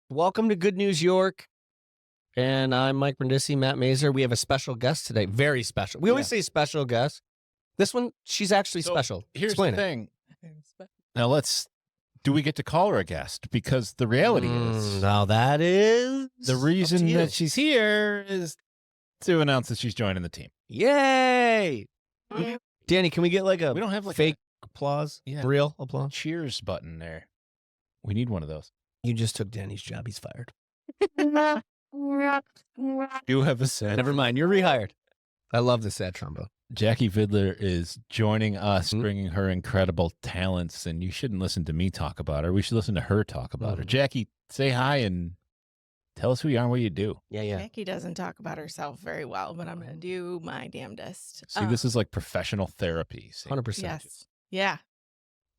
Welcome to Good News York. And I'm Mike Brindisi, Matt Mazer. We have a special guest today. Very special. We always say special guest. This one, she's actually special. Here's Explain the thing. Now do we get to call her a guest? Because the reality is... Now that is... The reason that she's here is to announce that she's joining the team. Yay! Danny, can we get like a we don't have like fake applause? Yeah. Real applause? Cheers button there. We need one of those. You just took Danny's job. He's fired. You have a sad... Never mind. You're rehired. I love the sad trombone. Jackie Vidler is joining us, bringing her incredible talents, and you shouldn't listen to me talk about her. We should listen to her talk about her. Jackie, say hi and tell us who you are and what you do. Yeah. Jackie doesn't talk about herself very well, but I'm going to do my damnedest. See, this is like professional therapy. See? 100%. Yes. Yeah.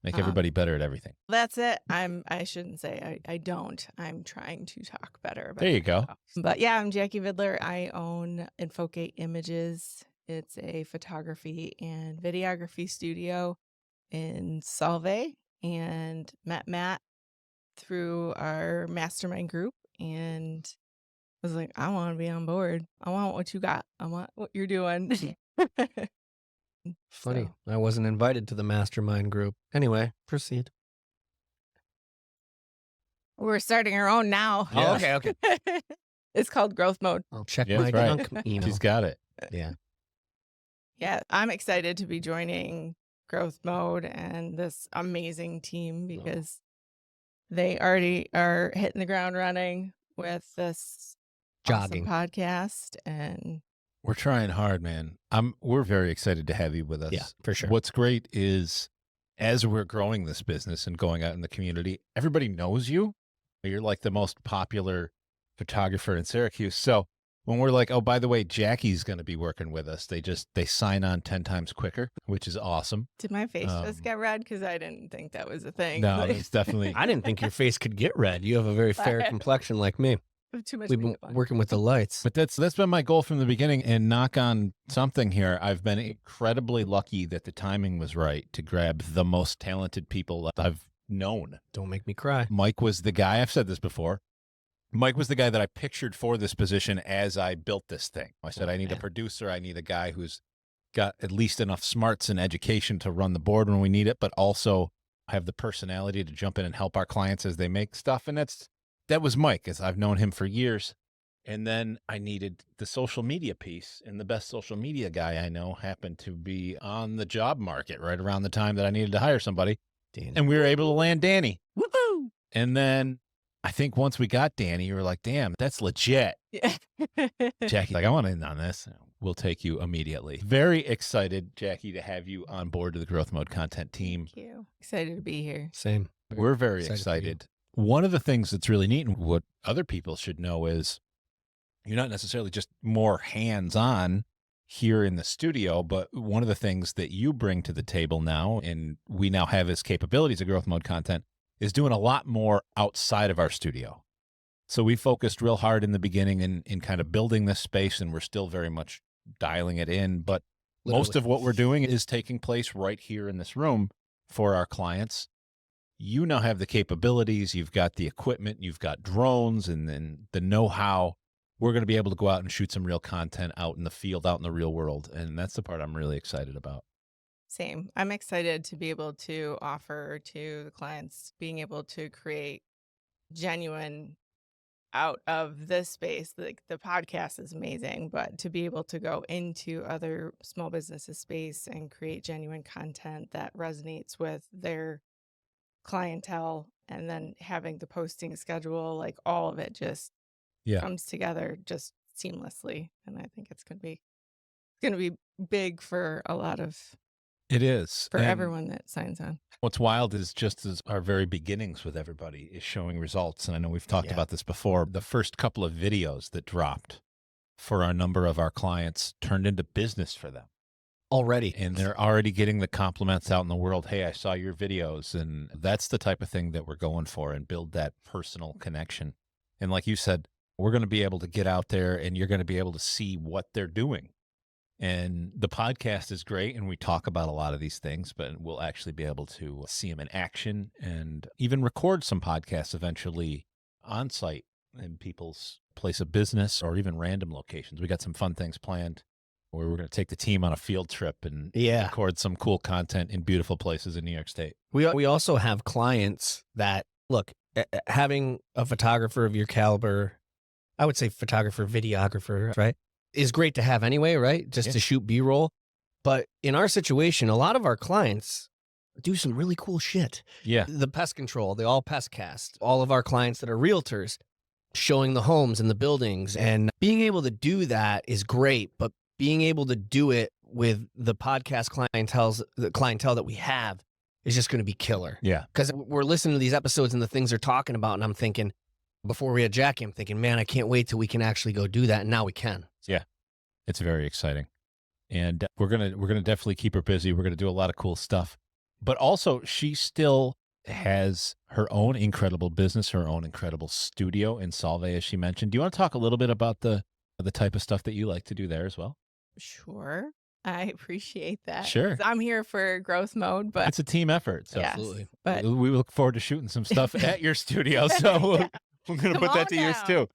Make everybody better at everything. That's it. I shouldn't say I don't. I'm trying to talk better about There you go. myself. But yeah, I'm Jackie Vidler. I own Infocate Images. It's a photography and videography studio in Solvay, and met Matt through our mastermind group and was like, I want to be on board. I want what you got. I want what you're doing. Funny. So. I wasn't invited to the mastermind group. Anyway, proceed. We're starting our own now. Yeah. Oh, okay. It's called Growth Mode. I'll check Yeah, my that's right. junk email. She's got it. Yeah. Yeah, I'm excited to be joining Growth Mode and this amazing team because they already are hitting the ground running with this Jogging awesome podcast. And We're trying hard, man. We're very excited to have you with us. Yeah, for sure. What's great is as we're growing this business and going out in the community, everybody knows you. You're like the most popular photographer in Syracuse. So when we're like, oh, by the way, Jackie's going to be working with us, they sign on 10 times quicker, which is awesome. did my face just get red? Because I didn't think that was a thing. No, it's definitely... I didn't think your face could get red. You have a very fair complexion like me. Too much We've been makeup on. working with the lights. But that's been my goal from the beginning. And knock on something here, I've been incredibly lucky that the timing was right to grab the most talented people I've known. Don't make me cry. Mike was the guy, I've said this before, Mike was the guy that I pictured for this position as I built this thing. I said, I need a producer. I need a guy who's got at least enough smarts and education to run the board when we need it, but also have the personality to jump in and help our clients as they make stuff. And that was Mike, as I've known him for years. And then I needed the social media piece, and the best social media guy I know happened to be on the job market right around the time that I needed to hire somebody. Danny. And we were able to land Danny. Woohoo! And then I think once we got Danny, you were like, damn, that's legit. Yeah. Jackie's like, I want in on this. We'll take you immediately. Very excited, Jackie, to have you on board to the Growth Mode content team. Thank you. Excited to be here. Same. We're very Excited for you. excited. One of the things that's really neat and what other people should know is you're not necessarily just more hands-on here in the studio, but one of the things that you bring to the table now, and we now have as capabilities of Growth Mode content, is doing a lot more outside of our studio. So we focused real hard in the beginning in kind of building this space, and we're still very much dialing it in. But most of what we're doing is taking place right here in this room for our clients. You now have the capabilities, you've got the equipment, you've got drones, and then the know-how. We're going to be able to go out and shoot some real content out in the field, out in the real world. And that's the part I'm really excited about. Same. I'm excited to be able to offer to the clients being able to create genuine out of this space. Like the podcast is amazing, but to be able to go into other small businesses space and create genuine content that resonates with their clientele, and then having the posting schedule, like all of it just comes together just seamlessly. And I think it's going to be big for a lot of It is. for And everyone that signs on. what's wild is just as our very beginnings with everybody is showing results. And I know we've talked about this before. The first couple of videos that dropped for a number of our clients turned into business for them. Already. And they're already getting the compliments out in the world. Hey, I saw your videos. And that's the type of thing that we're going for, and build that personal connection. And like you said, we're going to be able to get out there and you're going to be able to see what they're doing. And the podcast is great, and we talk about a lot of these things, but we'll actually be able to see them in action and even record some podcasts eventually on site in people's place of business or even random locations. We got some fun things planned where we're going to take the team on a field trip and record some cool content in beautiful places in New York State. We also have clients that, look, having a photographer of your caliber, I would say photographer, videographer, right, is great to have anyway, right? Just to shoot B-roll. But in our situation, a lot of our clients do some really cool shit. Yeah. The pest control, the all pest cast, all of our clients that are realtors showing the homes and the buildings, and being able to do that is great. But being able to do it with the podcast clientele that we have is just going to be killer. Yeah. Because we're listening to these episodes and the things they're talking about, and I'm thinking, before we had Jackie, I'm thinking, man, I can't wait till we can actually go do that. And now we can. Yeah. It's very exciting. And we're gonna definitely keep her busy. We're gonna do a lot of cool stuff. But also, she still has her own incredible business, her own incredible studio in Solvay, as she mentioned. Do you want to talk a little bit about the type of stuff that you like to do there as well? Sure. I appreciate that. Sure. I'm here for growth mode, but It's a team effort. So yes, Absolutely. But we look forward to shooting some stuff at your studio. So we're going to come put that on to use down. too.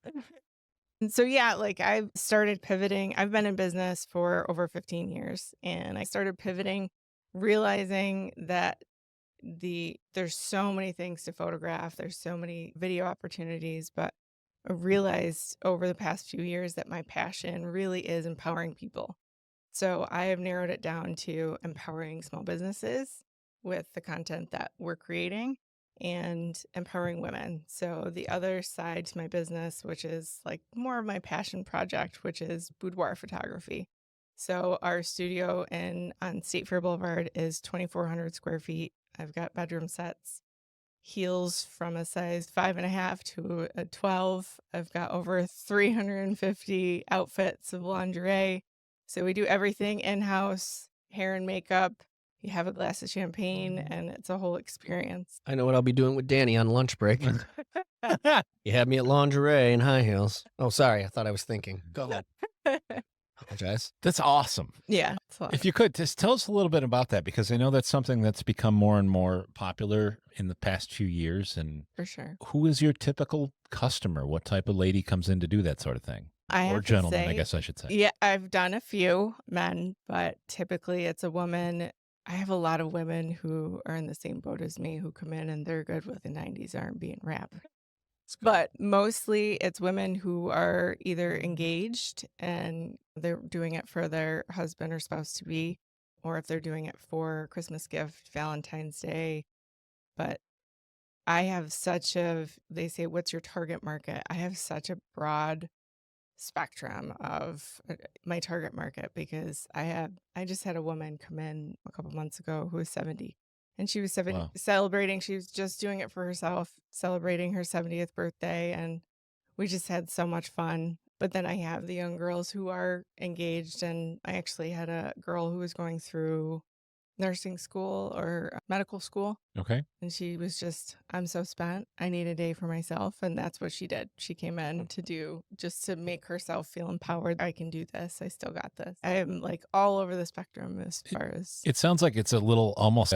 And so, yeah, like I've started pivoting. I've been in business for over 15 years, and I started pivoting, realizing that there's so many things to photograph. There's so many video opportunities, but I realized over the past few years that my passion really is empowering people. So I have narrowed it down to empowering small businesses with the content that we're creating and empowering women. So the other side to my business, which is like more of my passion project, which is boudoir photography. So our studio on State Fair Boulevard is 2,400 square feet. I've got bedroom sets, heels from a size 5.5 to a 12. I've got over 350 outfits of lingerie. So we do everything in-house, hair and makeup. You have a glass of champagne, and it's a whole experience. I know what I'll be doing with Danny on lunch break. You had me at lingerie and high heels. Oh, sorry. I thought I was thinking. Go ahead. Apologize. That's awesome. Yeah. It's a lot. If you could, just tell us a little bit about that, because I know that's something that's become more and more popular in the past few years. And For sure. who is your typical customer? What type of lady comes in to do that sort of thing? I Or have to gentleman, I say- guess I should say. Yeah, I've done a few men, but typically it's a woman. I have a lot of women who are in the same boat as me who come in and they're good with the 90s R&B and rap. But mostly it's women who are either engaged and they're doing it for their husband or spouse to be, or if they're doing it for Christmas gift, Valentine's Day. But I have they say, what's your target market? I have such a broad spectrum of my target market because I just had a woman come in a couple months ago who was 70, and she was 70 Wow. celebrating. She was just doing it for herself, celebrating her 70th birthday, and we just had so much fun. But then I have the young girls who are engaged, and I actually had a girl who was going through nursing school or medical school. Okay. And she was just, I'm so spent. I need a day for myself. And that's what she did. She came in just to make herself feel empowered. I can do this. I still got this. I am like all over the spectrum as far as. It sounds like it's a little almost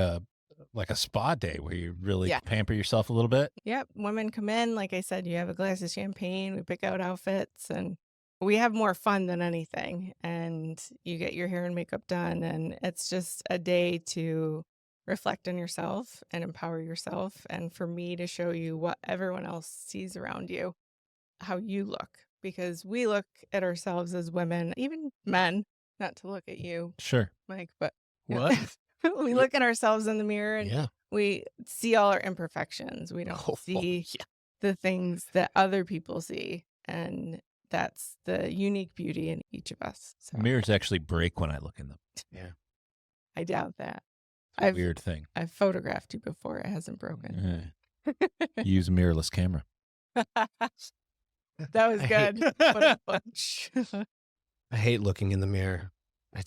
like a spa day where you really pamper yourself a little bit. Yep. Women come in. Like I said, you have a glass of champagne. We pick out outfits and we have more fun than anything. And you get your hair and makeup done. And it's just a day to reflect on yourself and empower yourself. And for me to show you what everyone else sees around you, how you look, because we look at ourselves as women, even men, not to look at you, Sure. Mike, but What? we look at ourselves in the mirror and Yeah. we see all our imperfections. We don't see the things that other people see. And that's the unique beauty in each of us. So Mirrors actually break when I look in them. I doubt that. It's a weird thing. I've photographed you before. It hasn't broken. You use a mirrorless camera. That was I good. hate- What a bunch. I hate looking in the mirror.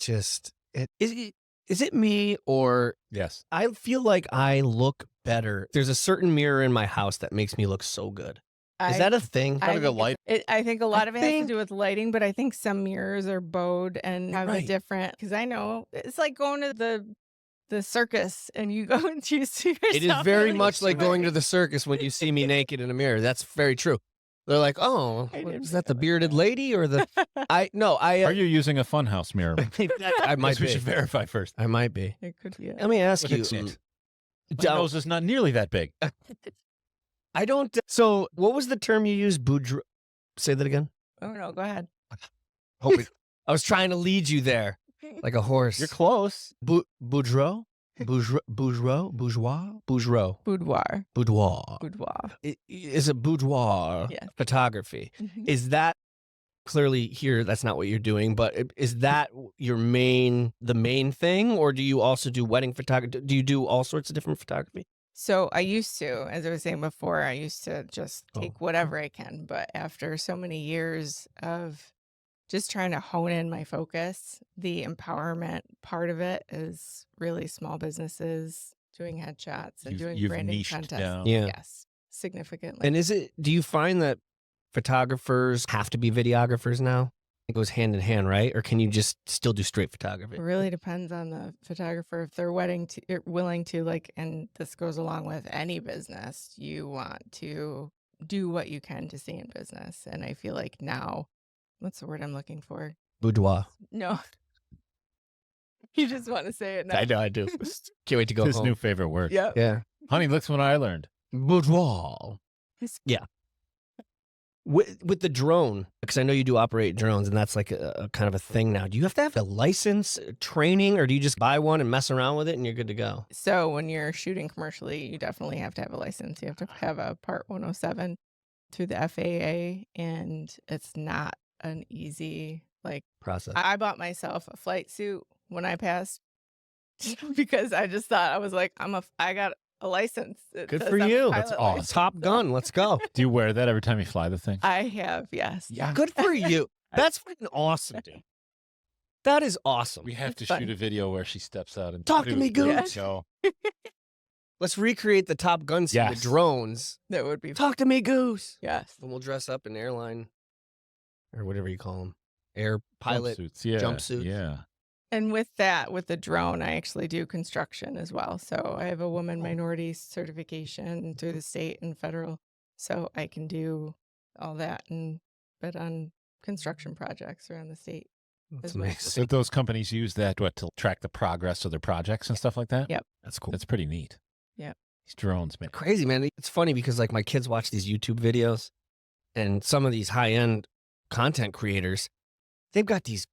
Is it me, or Yes. I feel like I look better? There's a certain mirror in my house that makes me look so good. Is that a thing? I Gotta go think light. I think a lot of it has think- to do with lighting, but I think some mirrors are bowed and have a Right. different. Because I know it's like going to the circus and you go and you see yourself. It is very much like going to the circus when you see me naked in a mirror. That's very true. They're like, oh, I didn't is that the realize bearded that. lady or the? I Are you using a funhouse mirror? I might Guess we be. should verify first. I might be. It could be. Let me ask Look you. at it. My Don't- nose is not nearly that big. I don't. So, what was the term you used? Boudreau. Say that again. Oh no, go ahead. Hoping. I was trying to lead you there, like a horse. You're close. Boudreau. Bourgeois. Boudoir. Boudoir. Is a boudoir Yes. photography. Mhm. Is that clearly here? That's not what you're doing, but is that the main thing, or do you also do wedding photography? Do you do all sorts of different photography? So I used to, as I was saying before, I used to just take whatever I can. But after so many years of just trying to hone in my focus, the empowerment part of it is really small businesses doing headshots and doing You've branding niched contests. down. Yeah. Yes, significantly. And do you find that photographers have to be videographers now? It goes hand in hand, right? Or can you just still do straight photography? It really depends on the photographer. If they're willing to, like, and this goes along with any business, you want to do what you can to stay in business. And I feel like now, what's the word I'm looking for? Boudoir. No. You just want to say it now. I know, I do. Can't wait to go His home. new favorite word. Yep. Yeah. Honey, look what I learned. Boudoir. Yeah. With the drone, because I know you do operate drones, and that's like a kind of a thing now. Do you have to have a license, training, or do you just buy one and mess around with it and you're good to go? So when you're shooting commercially, you definitely have to have a license. You have to have a Part 107 through the FAA, and it's not an easy, like, Process. I bought myself a flight suit when I passed because I just thought, I was like, I got a license. It Good says for I'm a you. pilot That's awesome. license. Top Gun. Let's go. Do you wear that every time you fly the thing? I have, yes. Yeah. Good for you. That's fucking awesome, dude. That is awesome. We have It's to fun. shoot a video where she steps out and Talk to me, There we Goose. go. Let's recreate the Top Gun scene with Yes. drones. That would be, Talk to me, Goose. yes. And we'll dress up in airline or whatever you call them. Air pilot. Jumpsuits. Yeah. jumpsuits. Yeah. And with that, with the drone, I actually do construction as well. So I have a woman minority certification through the state and federal. So I can do all that and bid on construction projects around the state. That's as well. amazing. So those companies use that to track the progress of their projects and stuff like that? Yep. That's cool. That's pretty neat. Yep. These drones, man. Crazy, man. It's funny because like my kids watch these YouTube videos and some of these high-end content creators, they've got these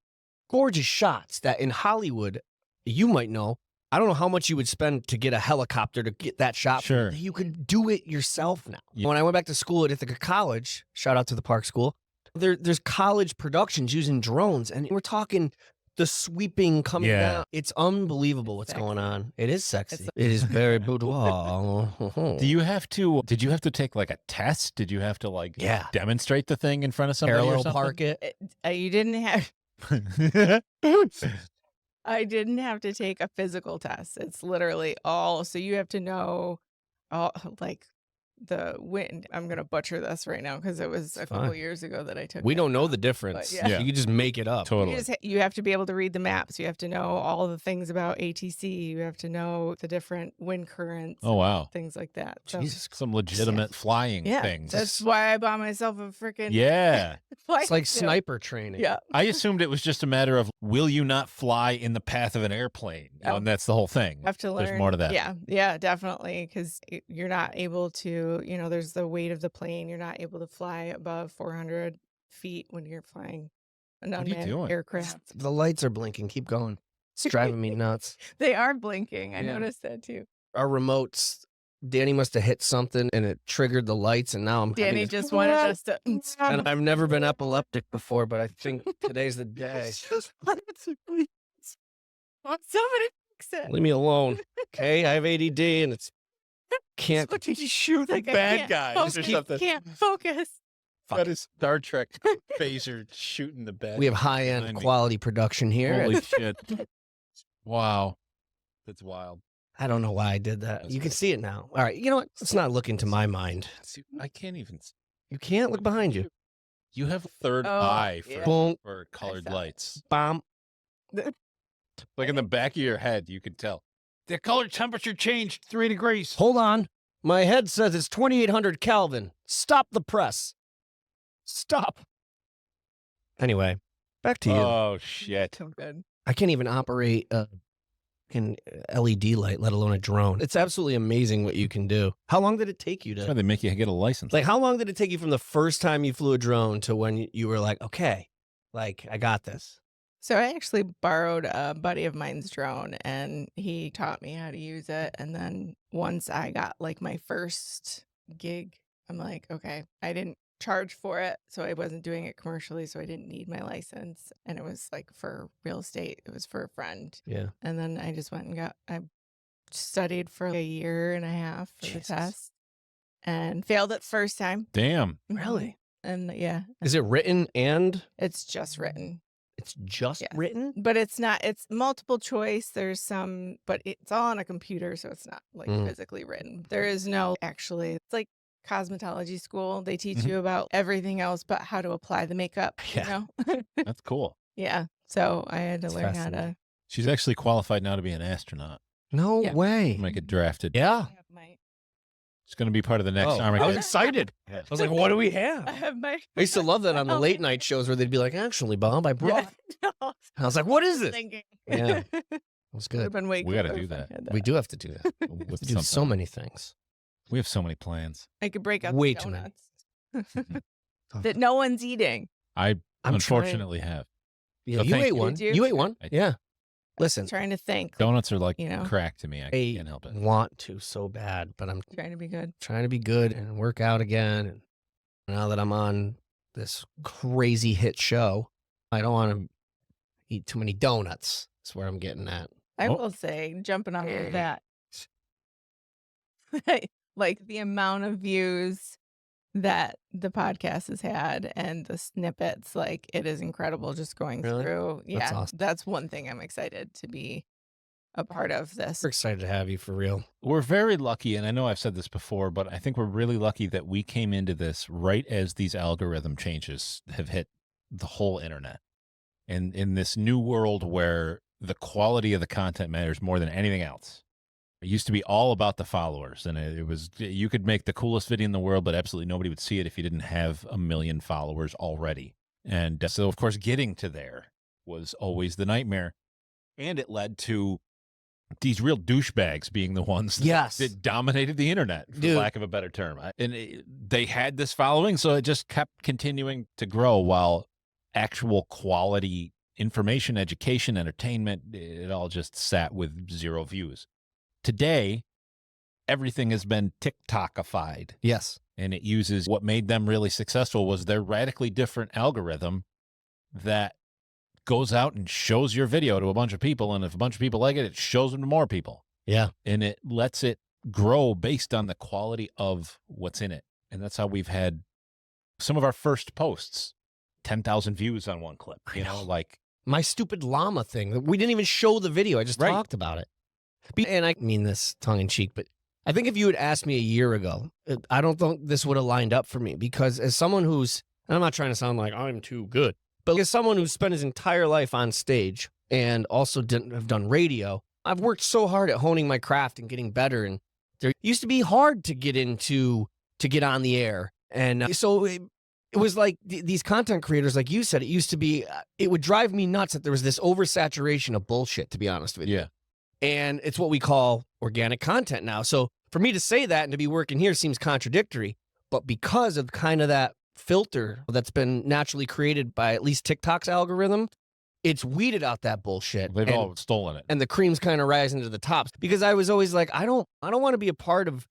gorgeous shots that in Hollywood, you might know. I don't know how much you would spend to get a helicopter to get that shot. Sure. You could do it yourself now. Yeah. When I went back to school at Ithaca College, shout out to the Park School, there's college productions using drones, and we're talking the sweeping coming Yeah. down. It's unbelievable what's going on. It is sexy. It is very boudoir. Did you have to take like a test? Did you have to like Yeah. demonstrate the thing in front of somebody Parallel or something? park it? You didn't have, I didn't have to take a physical test. It's literally all, so you have to know all, like, the wind. I'm going to butcher this right now because it was a couple fine. years ago that I took We it. don't know the difference. yeah. Yeah. You can just make it up. Totally. You have to be able to read the maps. You have to know all the things about ATC. You have to know the different wind currents. Oh, wow. Things like that. So, Jesus Christ. Some legitimate flying yeah, things. that's why I bought myself a freaking Yeah. flight It's like suit. sniper training. Yeah. I assumed it was just a matter of will you not fly in the path of an airplane? Oh. And that's the whole thing. Have to learn. There's more to that. Yeah, definitely. Because you're not able to, there's the weight of the plane. You're not able to fly above 400 feet when you're flying an What are you unmanned doing? aircraft. The lights are blinking. Keep going. It's driving me nuts. They are blinking. I Yeah. noticed that too. Our remotes, Danny must have hit something and it triggered the lights, and now I'm having Danny this- just wanted us to. And I've never been epileptic before, but I think today's the day. Somebody fix it. Leave me alone. Okay, I have ADD and it's can't. What did you shoot? the bad guys or something. Can't focus. That is Star Trek phaser shooting the bed. We have high end behind me. quality production here. Holy shit. Wow. That's wild. I don't know why I did that. That's You can cool. see it now. All right, you know what? Let's not look into my mind. See, I can't even. You can't look behind you. You have a third Oh, eye yeah. Boom, for colored saw it. lights. bomb. Like in the back of your head, you could tell. The color temperature changed 3 degrees. Hold on. My head says it's 2800 Kelvin. Stop the press. Stop. Anyway, back to you. Oh, shit. So good. I can't even operate an LED light, let alone a drone. It's absolutely amazing what you can do. How long did it take you That's why to, they make you get a license. like, how long did it take you from the first time you flew a drone to when you were like, okay, like, I got this? So I actually borrowed a buddy of mine's drone and he taught me how to use it. And then once I got like my first gig, I'm like, okay, I didn't charge for it. So I wasn't doing it commercially. So I didn't need my license. And it was like for real estate. It was for a friend. Yeah. And then I just went and I studied for a year and a half for Jesus. the test and failed it first time. Damn. Really? And yeah, Is it written and it's just written. it's just Yeah. written? But it's not, it's multiple choice. There's some, but it's all on a computer. So it's not like physically written. There is no actually, it's like cosmetology school. They teach you about everything else, but how to apply the makeup, Yeah. you know? That's cool. Yeah. So I had to It's learn how to. fascinating. She's actually qualified now to be an astronaut. No Yeah. way. Might get drafted. Yeah. I have my, She's going to be part of the next Oh, Army. I was Cadet. excited. I was like, what do we have? I have my. I used to love that on the late night shows where they'd be like, actually, Bob, I brought. No, And I was like, what is this? thinking. Yeah. It was Would good. have been way We gotta cooler do if I that. had We do have to do that. We With have to do so something. many things. We have so many plans. I could break up Way the too many. donuts that no one's eating. I I'm unfortunately have. Yeah, So you thank ate you. one. Did you? You ate one. I did. Yeah. Listen, Trying to think. Donuts are like You know? crack to me. I I can't help it. want to so bad, but I'm Trying to be good. trying to be good and work out again. And now that I'm on this crazy hit show, I don't want to eat too many donuts. That's where I'm getting at. I Oh. will say, jumping off of that, like the amount of views that the podcast has had and the snippets, like it is incredible just going Really? through. That's Yeah, awesome. that's one thing I'm excited to be a part of this. We're excited to have you for real. We're very lucky, and I know I've said this before, but I think we're really lucky that we came into this right as these algorithm changes have hit the whole internet. And in this new world where the quality of the content matters more than anything else. It used to be all about the followers, and it was, you could make the coolest video in the world, but absolutely nobody would see it if you didn't have 1 million followers already. And so, of course, getting to there was always the nightmare. And it led to these real douchebags being the ones Yes. that dominated the internet, for Dude. lack of a better term. They had this following, so it just kept continuing to grow while actual quality information, education, entertainment, it all just sat with 0 views. Today, everything has been TikTokified, Yes. and it uses what made them really successful was their radically different algorithm that goes out and shows your video to a bunch of people, and if a bunch of people like it, it shows them to more people, Yeah. and it lets it grow based on the quality of what's in it. And that's how we've had some of our first posts, 10,000 views on one clip, I you know, know. like My stupid llama thing. We didn't even show the video. I just Right. talked about it. And I mean this tongue in cheek, but I think if you had asked me a year ago, I don't think this would have lined up for me because as someone who's, and I'm not trying to sound like I'm too good, but as someone who's spent his entire life on stage and also didn't have done radio, I've worked so hard at honing my craft and getting better. And there used to be hard to get on the air. And so it was like these content creators, like you said, it used to be, it would drive me nuts that there was this oversaturation of bullshit, to be honest with you. yeah. And it's what we call organic content now. So for me to say that and to be working here seems contradictory, but because of kind of that filter that's been naturally created by at least TikTok's algorithm, it's weeded out that bullshit. They've and, all stolen it. and the cream's kind of rising to the tops because I was always like, I don't want to be a part of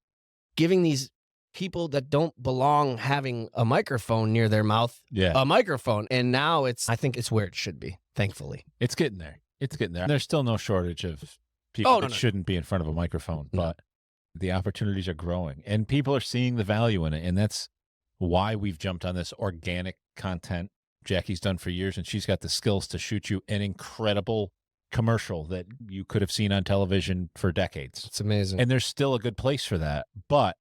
giving these people that don't belong having a microphone near their mouth Yeah. a microphone. And now I think it's where it should be, thankfully. It's getting there. It's getting there. There's still no shortage of people Oh, that no. shouldn't be in front of a microphone, No. but the opportunities are growing and people are seeing the value in it. And that's why we've jumped on this organic content Jackie's done for years. And she's got the skills to shoot you an incredible commercial that you could have seen on television for decades. It's amazing. And there's still a good place for that. But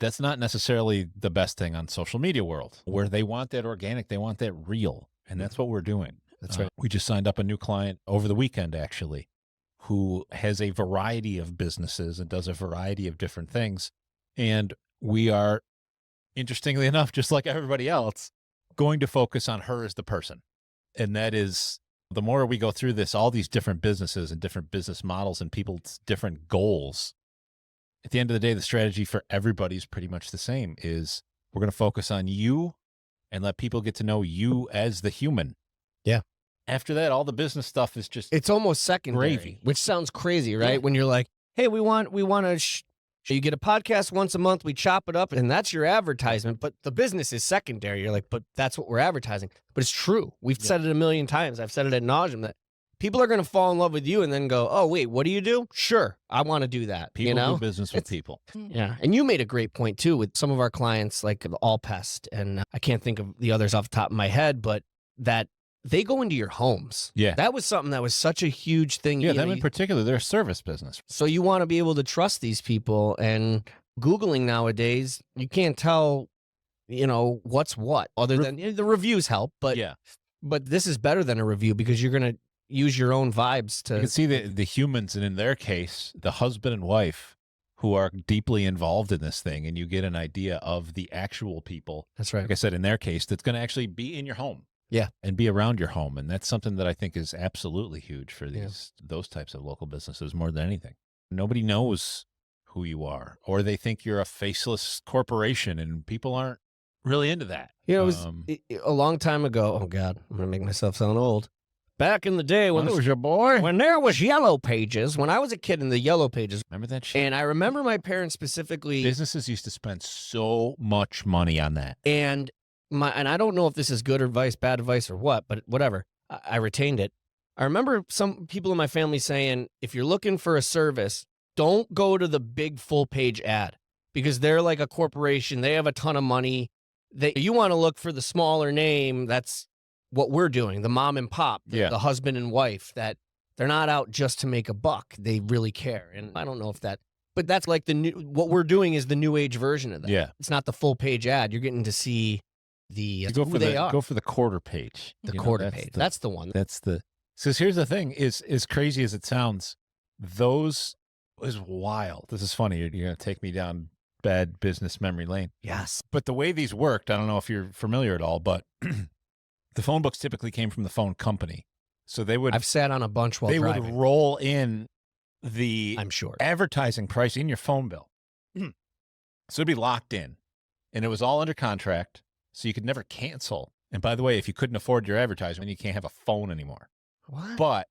That's not necessarily the best thing on social media world, where they want that organic, they want that real. And that's what we're doing. That's right. We just signed up a new client over the weekend, actually, who has a variety of businesses and does a variety of different things. And we are, interestingly enough, just like everybody else, going to focus on her as the person. And that is, the more we go through this, all these different businesses and different business models and people's different goals, at the end of the day, the strategy for everybody is pretty much the same, is we're going to focus on you and let people get to know you as the human. Yeah. After that, all the business stuff is just, It's almost secondary, Gravy. which sounds crazy, right? Yeah. When you're like, hey, we want to, you get a podcast once a month, we chop it up, and that's your advertisement. But the business is secondary. You're like, but that's what we're advertising. But it's true. We've said it a million times. I've said it ad nauseum that people are going to fall in love with you and then go, oh, wait, what do you do? Sure, I want to do that. people you know? do business with people. Yeah. And you made a great point, too, with some of our clients, like All Pest. And I can't think of the others off the top of my head, but that they go into your homes. Yeah. That was something that was such a huge thing. Yeah, you know, them in particular, they're a service business. so you want to be able to trust these people. And Googling nowadays, you can't tell, what's what, other than the reviews help. But Yeah. but this is better than a review because you're going to use your own vibes to. You can see the humans, and in their case, the husband and wife who are deeply involved in this thing, and you get an idea of the actual people. That's right. Like I said, in their case, that's going to actually be in your home. Yeah. And be around your home. And that's something that I think is absolutely huge for those types of local businesses more than anything. Nobody knows who you are, or they think you're a faceless corporation, and people aren't really into that. It was a long time ago. Oh, God, I'm going to make myself sound old. Back in the day when That was your boy. when there was Yellow Pages, when I was a kid in the Yellow Pages, Remember that shit? and I remember my parents specifically, Businesses used to spend so much money on that. and I don't know if this is good advice, bad advice, or what, but whatever. I retained it. I remember some people in my family saying, if you're looking for a service, don't go to the big full page ad because they're like a corporation. They have a ton of money. You want to look for the smaller name. That's what we're doing. The mom and pop, the husband and wife, that they're not out just to make a buck. They really care. And I don't know if but that's like what we're doing is the new age version of that. Yeah. It's not the full page ad. You're getting to see who they are. Go for the quarter page. The quarter page. That's the one. So here's the thing, is as crazy as it sounds, those is wild. This is funny. You're going to take me down bad business memory lane. Yes. But the way these worked, I don't know if you're familiar at all, but the phone books typically came from the phone company. So I've sat on a bunch while driving. would roll in the I'm sure advertising price in your phone bill. So it'd be locked in, and it was all under contract. So you could never cancel. And by the way, if you couldn't afford your advertisement, you can't have a phone anymore. What? But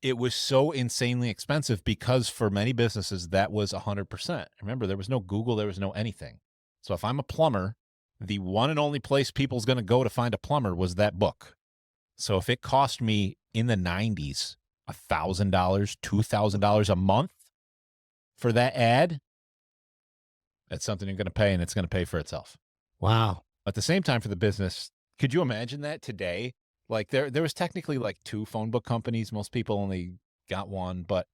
it was so insanely expensive because for many businesses, that was 100%. Remember, there was no Google, there was no anything. So if I'm a plumber, the one and only place people's going to go to find a plumber was that book. So if it cost me in the 90s, $1,000, $2,000 a month for that ad, that's something you're going to pay, and it's going to pay for itself. Wow. At the same time, for the business, could you imagine that today? Like there was technically like 2 phone book companies. Most people only got one, but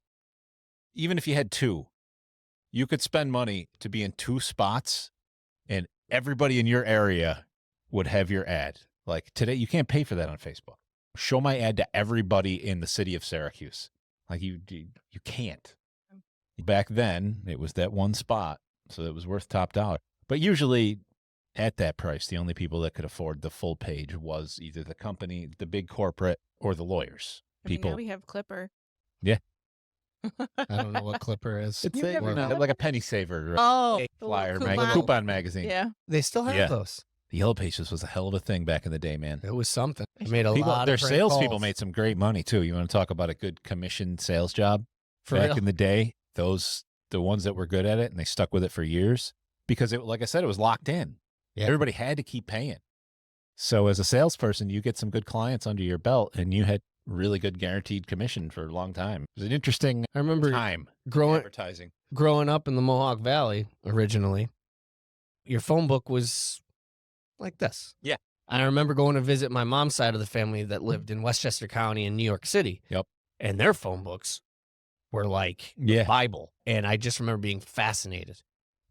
even if you had 2, you could spend money to be in 2 spots, and everybody in your area would have your ad. Like today, you can't pay for that on Facebook. Show my ad to everybody in the city of Syracuse. Like you can't. Back then, it was that one spot, so it was worth top dollar. But usually, at that price, the only people that could afford the full page was either the company, the big corporate, or the lawyers. Now we have Clipper. Yeah. I don't know what Clipper is. It's You've never like a penny saver Oh, the flyer, little coupon magazine. Yeah. They still have those. The Yellow Pages was a hell of a thing back in the day, man. It was something. They made a lot Their of salespeople made some great money, too. You want to talk about a good commission sales job? For back real. in the day, the ones that were good at it, and they stuck with it for years because, like I said, it was locked in. Yeah. Everybody had to keep paying. So as a salesperson, you get some good clients under your belt, and you had really good guaranteed commission for a long time. It was an interesting I remember time advertising. Growing up in the Mohawk Valley originally, your phone book was like this. Yeah. I remember going to visit my mom's side of the family that lived in Westchester County in New York City. Yep. And their phone books were like the Bible. And I just remember being fascinated.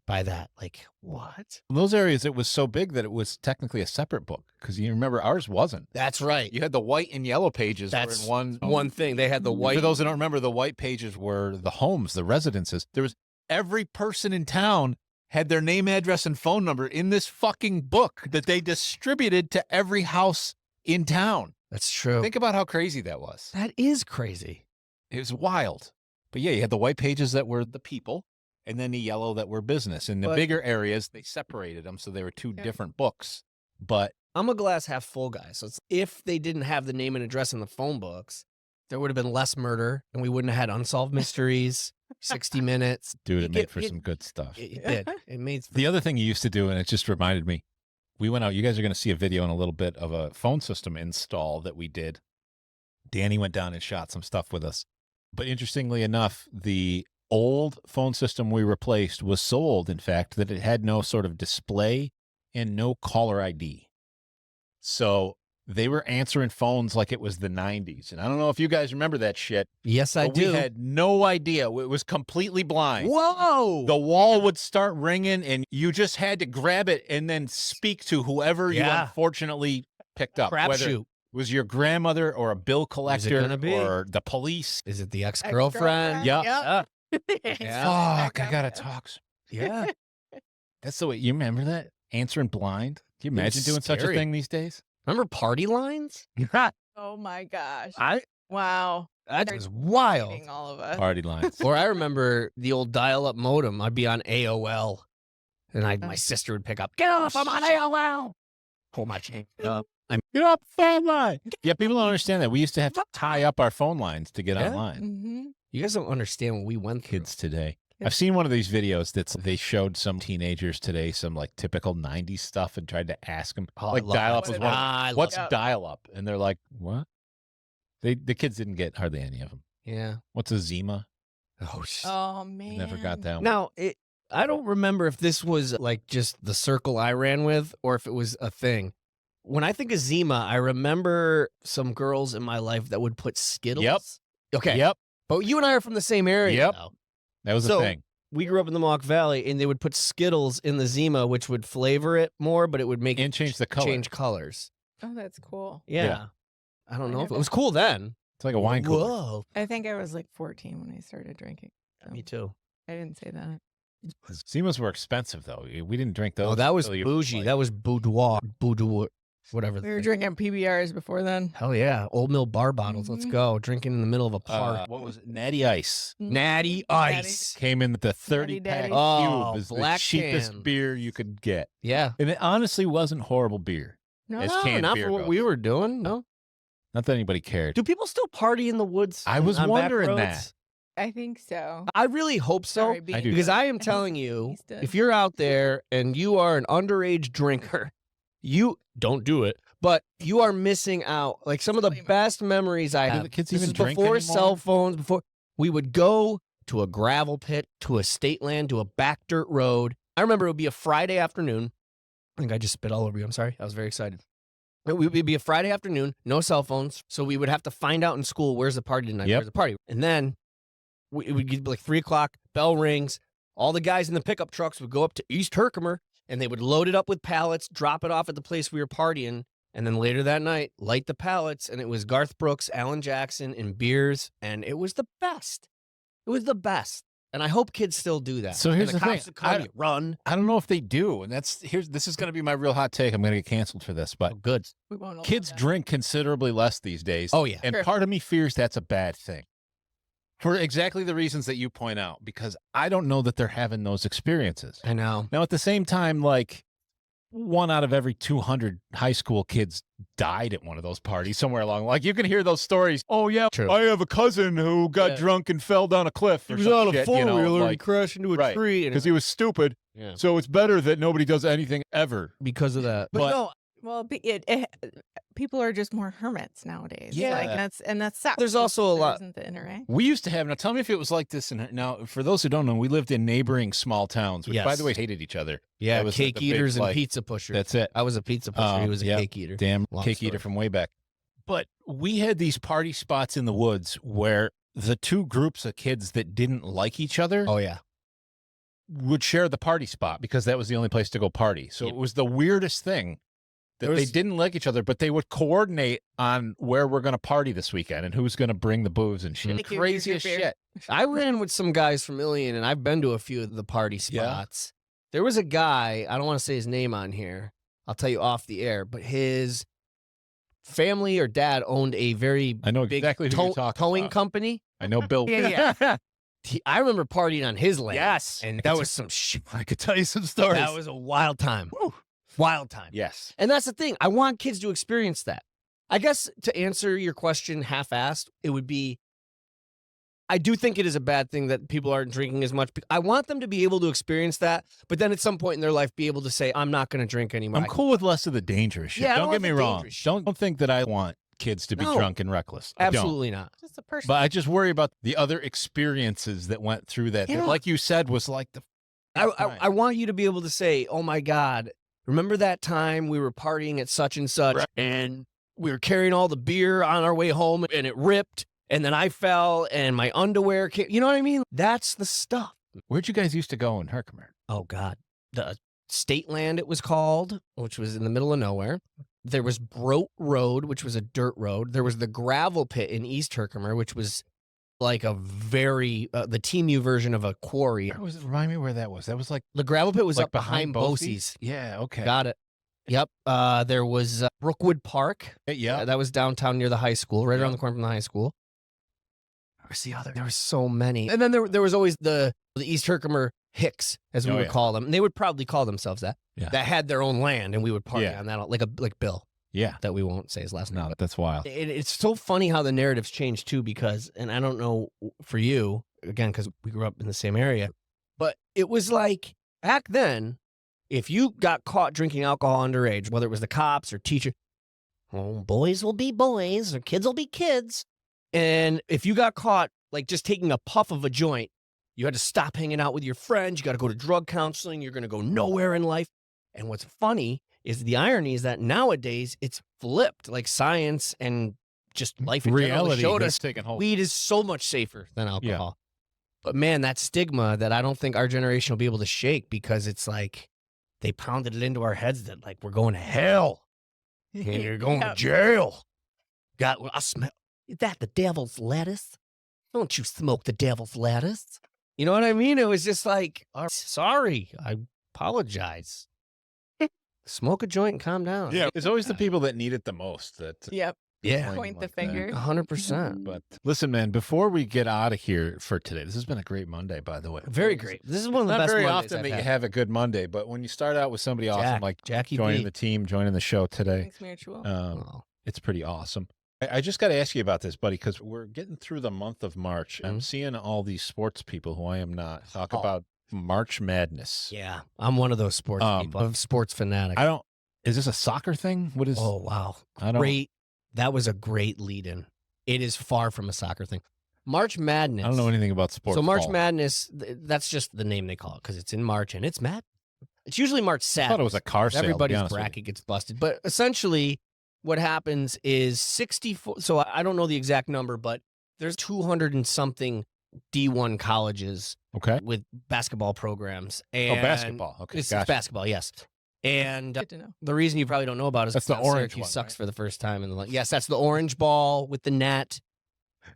by that. Like, what? In those areas, it was so big that it was technically a separate book because you remember ours wasn't. That's right. You had the white and yellow pages. That's were in one thing. They had the white. For those that don't remember, the white pages were the homes, the residences. There was every person in town had their name, address, and phone number in this fucking book that they distributed to every house in town. That's true. Think about how crazy that was. That is crazy. It was wild. But yeah, you had the white pages that were the people and then the yellow that were business. In the bigger areas, they separated them. So they were two different books. But I'm a glass half full guy. So if they didn't have the name and address in the phone books, there would have been less murder and we wouldn't have had Unsolved Mysteries, 60 Minutes. dude, it made for some good stuff. It did. It made The other thing you used to do, and it just reminded me, we went out, you guys are going to see a video in a little bit of a phone system install that we did. Danny went down and shot some stuff with us. But interestingly enough, the old phone system we replaced was so old, in fact, that it had no sort of display and no caller ID. So they were answering phones like it was the 90s. And I don't know if you guys remember that shit. Yes, I but do. We had no idea. It was completely blind. Whoa! The wall would start ringing and you just had to grab it and then speak to whoever you unfortunately picked up. Whether it was your grandmother or a bill collector or the police. Is it the ex-girlfriend? Yeah. Yeah. Fuck, I gotta talk. Yeah. That's the way. You remember that? Answering blind? Can you imagine doing such a thing these days? Remember party lines? Oh my gosh. Wow. That was wild. All of us. Party lines. Or I remember the old dial-up modem. I'd be on AOL, and my sister would pick up. Get off! I'm on AOL. Pull my chain up. Get off the phone line. Yeah, people don't understand that. We used to have to tie up our phone lines to get online. Mm-hmm. You guys don't understand what we went through. Kids today. I've seen one of these videos they showed some teenagers today some like typical 90s stuff and tried to ask them like dial-up was one. What's dial-up? And they're like, what? The kids didn't get hardly any of them. Yeah. What's a Zima? Oh man. Never got that one. Now, I don't remember if this was like just the circle I ran with or if it was a thing. When I think of Zima, I remember some girls in my life that would put Skittles. Yep. Okay. Yep. But you and I are from the same area. Yep. Now. That was a thing. We grew up in the Mohawk Valley, and they would put Skittles in the Zima, which would flavor it more, but it would make and change the color. Change colors. Oh, that's cool. Yeah. I don't know if it was cool then. It's like a wine cooler. Whoa. I think I was like 14 when I started drinking. So Me too. I didn't say that. Zimas were expensive though. We didn't drink those. Oh, that was until you bougie. like- That was Boudoir. Whatever. We were drinking PBRs before then. Hell yeah. Old Mill bar bottles. Let's go. Drinking in the middle of a park. what was it? Natty Ice. Natty Ice. Came in the 30 pack Daddy. Oh, cube. Is the black cheapest can. beer you could get. Yeah. And it honestly wasn't horrible beer. No, As No, canned not beer for what goes. we were doing. No. Not that anybody cared. Do people still party in the woods? I was on back wondering roads? that. I think so. I really hope so. Sorry, I do. Because I am I telling think you, he's done. if you're out there and you are an underage drinker, you don't do it, but you are missing out. Like some of the best memories I Do have. the kids This even is drink before anymore? cell phones, before we would go to a gravel pit, to a state land, to a back dirt road. I remember it would be a Friday afternoon. I think I just spit all over you. I'm sorry. I was very excited. It would be a Friday afternoon, no cell phones. So we would have to find out in school, where's the party tonight? Yep. Where's the party? And then it would get like 3 o'clock, bell rings. All the guys in the pickup trucks would go up to East Herkimer and they would load it up with pallets, drop it off at the place we were partying. And then later that night, light the pallets. And it was Garth Brooks, Alan Jackson, and beers. And it was the best. It was the best. And I hope kids still do that. So here's and the cops thing. would come, you run. I don't know if they do. And this is going to be my real hot take. I'm going to get canceled for this, but Oh, good. We won't allow kids that. drink considerably less these days. Oh, yeah. And Sure. part of me fears that's a bad thing. For exactly the reasons that you point out, because I don't know that they're having those experiences. I know. Now, at the same time, like 1 out of every 200 high school kids died at one of those parties somewhere along. Like you can hear those stories. Oh yeah, True. I have a cousin who got drunk and fell down a cliff. He or was some on a shit, you know, four-wheeler and like, crashed into a tree. because he was stupid. Yeah. So it's better that nobody does anything ever. Because of that. But- no, well, people are just more hermits nowadays. Yeah. Like, that sucks. There's also a There lot- isn't the interaction. We used to have, now tell me if it was like this. Now, for those who don't know, we lived in neighboring small towns, which by Yes. the way hated each other. Yeah, That was cake the big, eaters and like, pizza pushers. That's it. I was a pizza pusher. He was a yeah, cake eater. Damn Long cake story. eater from way back. But we had these party spots in the woods where the two groups of kids that didn't like each other Oh, yeah. would share the party spot because that was the only place to go party. So it was the weirdest thing that they didn't like each other, but they would coordinate on where we're going to party this weekend and who's going to bring the booze and shit. Craziest shit. I ran with some guys from Ilion, and I've been to a few of the party spots. There was a guy, I don't want to say his name on here. I'll tell you off the air, but his family or dad owned a very I know big exactly who you're talking towing about. company. I know Bill. Yeah. I remember partying on his land. Yes. And that was some shit. I could tell you some stories. That was a wild time. Woo. Wild time. Yes. And that's the thing. I want kids to experience that. I guess to answer your question half-assed, it would be, I do think it is a bad thing that people aren't drinking as much. I want them to be able to experience that, but then at some point in their life be able to say, I'm not going to drink anymore. I'm cool with less of the dangerous shit. Yeah, don't get me wrong. dangerous shit. Don't think that I want kids to be No. drunk and reckless. I don't. Absolutely not. Just a person. But I just worry about the other experiences that went through that. Yeah. That, like you said, was like the. I want you to be able to say, oh my God, remember that time we were partying at such and such, Right. and we were carrying all the beer on our way home and it ripped, and then I fell and my underwear came. You know what I mean? That's the stuff. Where'd you guys used to go in Herkimer? Oh God. The State Land, it was called, which was in the middle of nowhere. There was Brote Road, which was a dirt road. There was the gravel pit in East Herkimer, which was like a very, the TMU version of a quarry. Where was it? Remind me where that was. That was like The gravel pit was like up behind Bosie's. Yeah. Okay. Got it. Yep. There was Brookwood Park. Yeah. That was downtown near the high school, right Yeah. around the corner from the high school. Where's the other? There were so many. And then there was always the East Herkimer Hicks, as we Oh, would yeah. call them. And they would probably call themselves that. Yeah. That had their own land, and we would party Yeah. on that, like Bill, Yeah. that we won't say his last name. No, that's wild. It's so funny how the narratives change too, because, and I don't know for you, again, because we grew up in the same area, but it was like back then, if you got caught drinking alcohol underage, whether it was the cops or teacher, well, boys will be boys or kids will be kids. And if you got caught like just taking a puff of a joint, you had to stop hanging out with your friends. You got to go to drug counseling. You're going to go nowhere in life. And what's funny is the irony is that nowadays it's flipped, like science and just life in general Reality showed has us taken hold. weed is so much safer than alcohol. But man, that stigma that I don't think our generation will be able to shake, because it's like they pounded it into our heads that like we're going to hell and you're going to Yep. jail. I smell, is that the devil's lettuce? Don't you smoke the devil's lettuce? You know what I mean? It was just like, sorry, I apologize. Smoke a joint and calm down. Yeah. It's always the people that need it the most that Yep. Yeah. complain Point the like that. finger. 100%. But listen, man, before we get out of here for today, this has been a great Monday, by the way. Very great. This is one of the Not best very Mondays often I've that you had. have a good Monday, but when you start out with somebody awesome like Jackie joining B. the team, joining the show today, Thanks, Mutual. Oh. it's pretty awesome. I just got to ask you about this, buddy, because we're getting through the month of March. I'm Mhm. seeing all these sports people who I am not talk Oh. about March Madness. Yeah, I'm one of those sports people. I'm a sports fanatic. I don't. Is this a soccer thing? What is? Oh, wow. I don't. Great. That was a great lead-in. It is far from a soccer thing. March Madness. I don't know anything about sports. So March ball. Madness, that's just the name they call it because it's in March and it's mad. It's usually March I Sadness. thought it was a car sale. to be Everybody's honest with you. bracket gets busted. But essentially what happens is 64. So I don't know the exact number, but there's 200 and something D1 colleges Okay. with basketball programs. And Oh, basketball. Okay. It's Gotcha. basketball, yes. And Good to know. the reason you probably don't know about it is That's the because orange Syracuse one, sucks right? for the first time in the yes, that's the orange ball with the net.